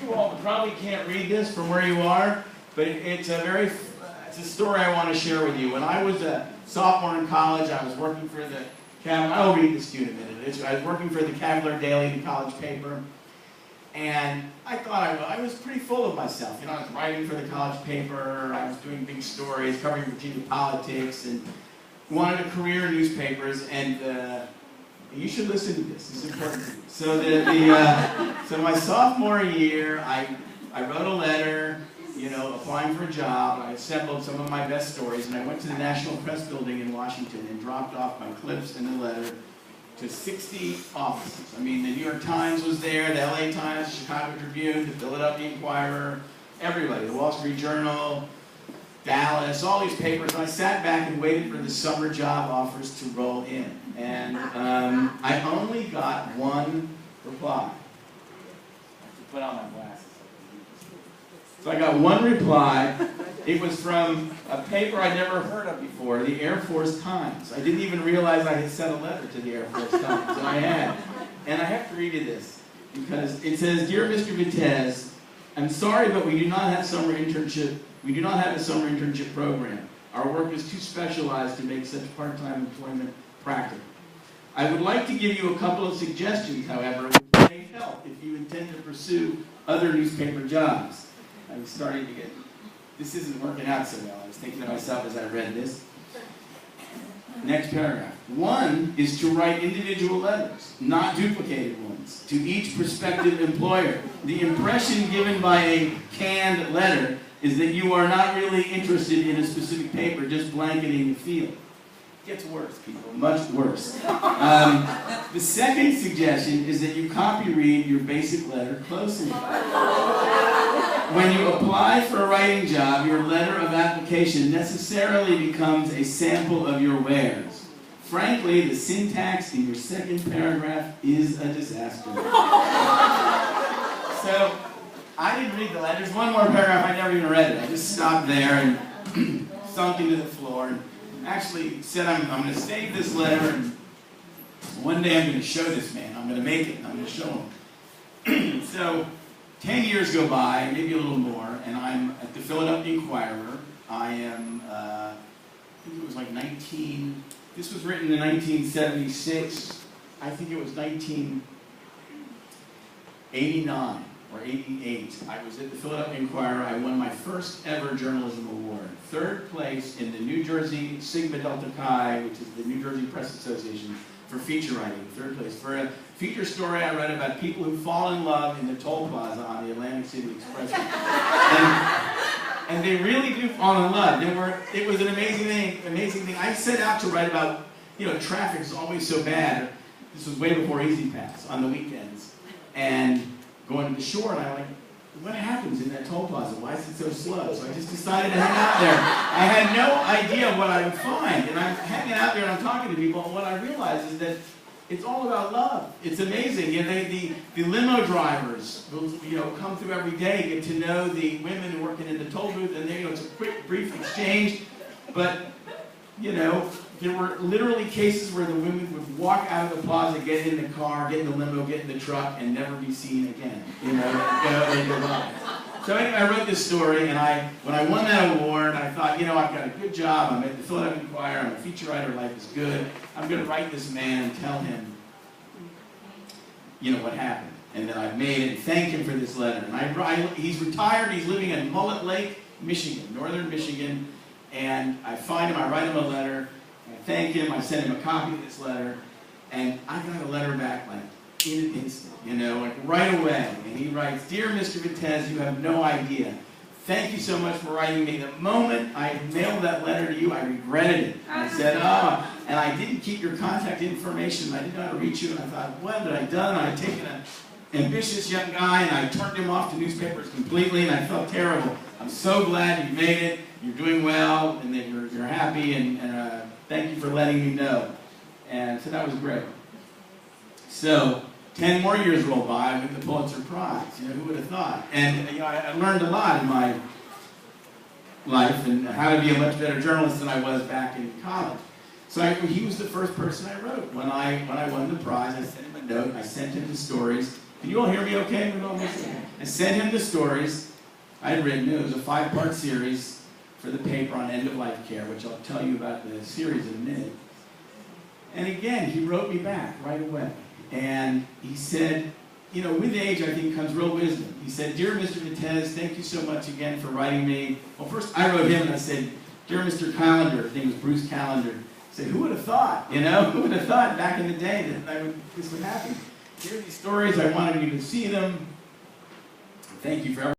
you all probably can't read this from where you are, but it's a story I want to share with you. When I was a sophomore in college, I was working for the I'll read this to you in a minute. I was working for the Cavalier Daily, the college paper, and I thought I was pretty full of myself. You know, I was writing for the college paper, I was doing big stories, covering Virginia politics, and wanted a career in newspapers, and you should listen to this. It's important to you. So so my sophomore year, I wrote a letter, you know, applying for a job. I assembled some of my best stories, and I went to the National Press Building in Washington and dropped off my clips and the letter to 60 offices. I mean, the New York Times was there, the LA Times, the Chicago Tribune, the Philadelphia Inquirer, everybody, the Wall Street Journal, Dallas, all these papers. And I sat back and waited for the summer job offers to roll in. And I only got one reply. I have to put on my glasses. So I got one reply. It was from a paper I'd never heard of before, the Air Force Times. I didn't even realize I had sent a letter to the Air Force Times, and I had. And I have to read you this, because it says, "Dear Mr. Vitez, I'm sorry, but we do not have a summer internship program. Our work is too specialized to make such part-time employment practical. I would like to give you a couple of suggestions, however, which may help if you intend to pursue other newspaper jobs." I was starting to get, this isn't working out so well. I was thinking to myself as I read this. Next paragraph. "One is to write individual letters, not duplicated ones, to each prospective employer. The impression given by a canned letter is that you are not really interested in a specific paper, just blanketing the field." It gets worse, people, much worse. The second suggestion is that you copy read your basic letter closely. When you apply for a writing job, your letter of application necessarily becomes a sample of your wares. Frankly, the syntax in your second paragraph is a disaster. So, I didn't read the letter. There's one more paragraph, I never even read it. I just stopped there and sunk into the floor and actually said, I'm going to save this letter, and one day I'm going to show this man. I'm going to make it. I'm going to show him. So 10 years go by, maybe a little more, and I'm at the Philadelphia Inquirer. I am, I think it was like this was written in 1976. I think it was 1989. Or 88, I was at the Philadelphia Inquirer. I won my first ever journalism award. Third place in the New Jersey Sigma Delta Chi, which is the New Jersey Press Association, for feature writing. Third place. For a feature story I read about people who fall in love in the toll plaza on the Atlantic City Expressway. And they really do fall in love. It was an amazing thing. I set out to write about, you know, traffic is always so bad. This was way before Easy Pass on the weekends. And going to the shore, and I'm like, what happens in that toll plaza? Why is it so slow? So I just decided to hang out there. I had no idea what I would find, and I'm hanging out there and I'm talking to people, and what I realized is that it's all about love. It's amazing. You know, the limo drivers will, you know, come through every day, get to know the women working in the toll booth, and you know, it's a quick, brief exchange, but you know, there were literally cases where the women would walk out of the plaza, get in the car, get in the limo, get in the truck, and never be seen again. You know, go by. So anyway, I wrote this story, and when I won that award, I thought, you know, I've got a good job. I'm at the Philadelphia Inquirer. I'm a feature writer. Life is good. I'm going to write this man and tell him, you know, what happened, and that I've made it. Thank him for this letter. And he's retired. He's living in Mullet Lake, Michigan, northern Michigan. And I find him. I write him a letter. I thank him, I send him a copy of this letter, and I got a letter back like in an instant, you know, like right away. And he writes, "Dear Mr. Vitez, you have no idea. Thank you so much for writing me. The moment I mailed that letter to you, I regretted it. I said, and I didn't keep your contact information. I didn't know how to reach you, and I thought, what had I done? I had taken an ambitious young guy, and I turned him off to newspapers completely, and I felt terrible. I'm so glad you made it. You're doing well, and that you're happy, and thank you for letting me know." And so that was great. So 10 more years rolled by, I won the Pulitzer Prize. You know, who would have thought? And you know, I learned a lot in my life and how to be a much better journalist than I was back in college. So he was the first person I wrote. When I won the prize, I sent him a note. I sent him the stories. Can you all hear me okay? I sent him the stories I had written. It was a 5-part series for the paper on end-of-life care, which I'll tell you about the series in a minute. And again, he wrote me back right away. And he said, you know, with age, I think, comes real wisdom. He said, "Dear Mr. Vitez, thank you so much again for writing me." Well, first I wrote him and I said, "Dear Mr. Callender," his name was Bruce Callender. I said, "Who would have thought, you know, who would have thought back in the day that this would happen? Here are these stories, I wanted you to see them. Thank you for everything."